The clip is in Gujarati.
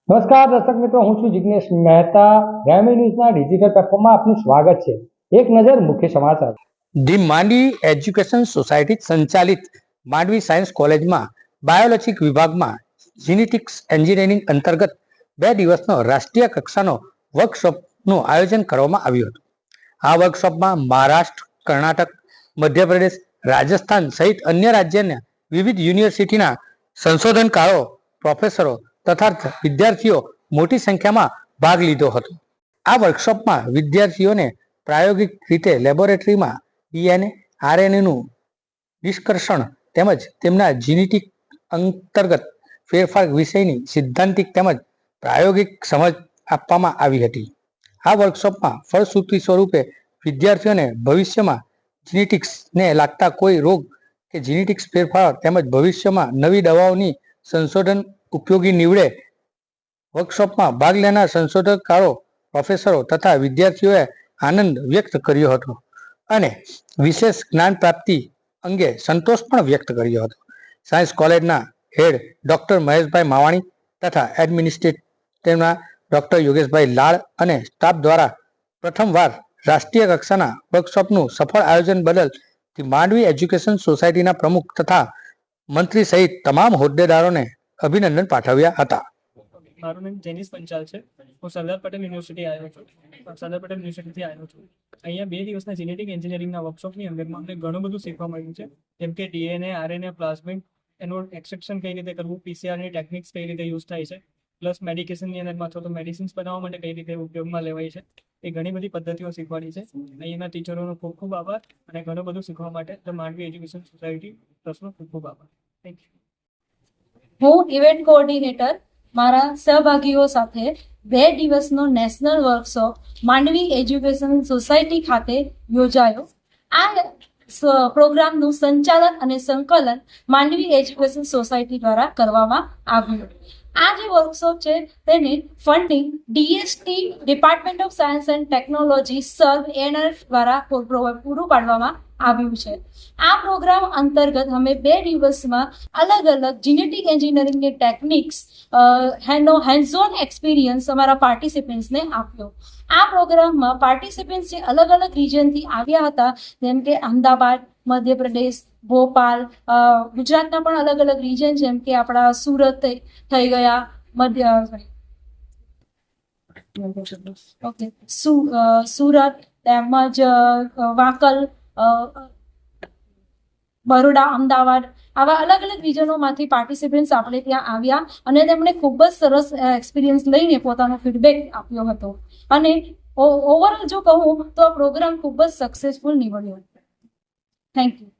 નમસ્કાર દર્શક મિત્રો, હું છું જિગ્નેશ મહેતા. ગ્રામી ન્યૂઝના ડિજિટલ પ્લેટફોર્મમાં આપનું સ્વાગત છે. એક નજર મુખ્ય સમાચાર. ધી માંડવી એજ્યુકેશન સોસાયટી સંચાલિત માંડવી સાયન્સ કોલેજમાં બાયોલોજી વિભાગમાં જીનેટિક્સ એન્જિનિયરિંગ અંતર્ગત 2 દિવસનો રાષ્ટ્રીય કક્ષાનો વર્કશોપનું આયોજન કરવામાં આવ્યું હતું. આ વર્કશોપમાં મહારાષ્ટ્ર, કર્ણાટક, મધ્યપ્રદેશ, રાજસ્થાન સહિત અન્ય રાજ્યના વિવિધ યુનિવર્સિટીના સંશોધનકારો, પ્રોફેસરો તથા વિદ્યાર્થીઓ મોટી સંખ્યામાં ભાગ લીધો હતો. આ વર્કશોપમાં વિદ્યાર્થીઓને પ્રાયોગિક રીતે લેબોરેટરીમાં ડીએનએ, આરએનએનું નિષ્કર્ષણ તેમજ તેમના જીનેટિક અંતર્ગત ફેરફાર વિષયની સિદ્ધાંતિક તેમજ પ્રાયોગિક સમજ આપવામાં આવી હતી. આ વર્કશોપમાં ફળશ્રુતિ સ્વરૂપે વિદ્યાર્થીઓને ભવિષ્યમાં જીનેટિક્સને લાગતા કોઈ રોગ કે જીનેટિક્સ ફેરફાર તેમજ ભવિષ્યમાં નવી દવાઓની સંશોધન ઉપયોગી નીવડે. વર્કશોપમાં ભાગ લેનાર સંશોધનકારો, પ્રોફેસરો તથા વિદ્યાર્થીઓએ આનંદ વ્યક્ત કર્યો હતો અને વિશેષ જ્ઞાન પ્રાપ્તિ અંગે સંતોષ પણ વ્યક્ત કર્યો હતો. સાયન્સ કોલેજના હેડ ડોક્ટર મહેશભાઈ માવાણી તથા એડમિનિસ્ટ્રેટરના ડોક્ટર યોગેશભાઈ લાડ અને સ્ટાફ દ્વારા પ્રથમવાર રાષ્ટ્રીય કક્ષાના વર્કશોપનું સફળ આયોજન બદલ માંડવી એજ્યુકેશન સોસાયટીના પ્રમુખ તથા મંત્રી સહિત તમામ હોદ્દેદારોને અભિનંદન પાઠવ્યા હતા. મારું નામ જેનિસ પંચાલ છે. હું સરદાર પટેલ યુનિવર્સિટી આવ્યો છું. સરદાર પટેલ યુનિવર્સિટીથી આવ્યો છું. અહીંયા 2 દિવસના જીનેટિક એન્જિનિયરિંગના વર્કશોપની અંદરમાં અમને ઘણું બધું શીખવા મળ્યું છે. જેમ કે ડીએનએ, આરએનએ, પ્લાઝમિડ એનું એક્સટ્રેક્શન કઈ રીતે કરવું, પીસીઆરની ટેકનિક્સ કઈ રીતે યુઝ થાય છે, પ્લસ મેડિકેશનની અંદરમાં અથવા તો મેડિસિન્સ બનાવવા માટે કઈ રીતે ઉપયોગમાં લેવાય છે, એ ઘણી બધી પદ્ધતિઓ શીખવાડી છે. અહીંયાના ટીચરોનો ખૂબ ખૂબ આભાર અને ઘણું બધું શીખવા માટે ધ માંડવી એજ્યુકેશન સોસાયટી ટ્રસ્ટનો ખૂબ ખૂબ આભાર. Thank you. હું ઇવેન્ટ કોઓર્ડિનેટર મારા સહભાગીઓ સાથે 2 દિવસનો national workshop Mandvi education society ખાતે યોજાયો. આ પ્રોગ્રામનું સંચાલન અને સંકલન માંડવી એજ્યુકેશન સોસાયટી દ્વારા કરવામાં આવ્યું. આ જે વર્કશોપ છે તેને funding DST department of science and technology સર્વ એનએફ દ્વારા પૂરું પાડવામાં આવ્યું છે. આ પ્રોગ્રામ અંતર્ગત અમે 2 દિવસમાં અલગ અલગ જીનેટિક એન્જિનિયરિંગની ટેકનિક્સ હેન્ડ્સ ઓન એક્સપિરિયન્સ અમારા પાર્ટિસિપન્ટ્સને આપ્યો. આ પ્રોગ્રામમાં પાર્ટિસિપન્ટ્સ જે અલગ અલગ રિજનથી આવ્યા હતા, જેમ કે અમદાવાદ, મધ્યપ્રદેશ, ભોપાલ, ગુજરાતના પણ અલગ અલગ રિજન જેમ કે આપણા સુરત થઈ ગયા, સુરત તેમજ વાંકલ, બરોડા, અમદાવાદ, આવા અલગ અલગ રિજનોમાંથી પાર્ટિસિપન્ટ્સ આપણે ત્યાં આવ્યા અને તેમણે ખૂબ જ સરસ એક્સપિરિયન્સ લઈને પોતાનો ફીડબેક આપ્યો હતો. અને ઓવરઓલ જો કહું તો આ પ્રોગ્રામ ખૂબ જ સક્સેસફુલ નીવડ્યો. Thank you.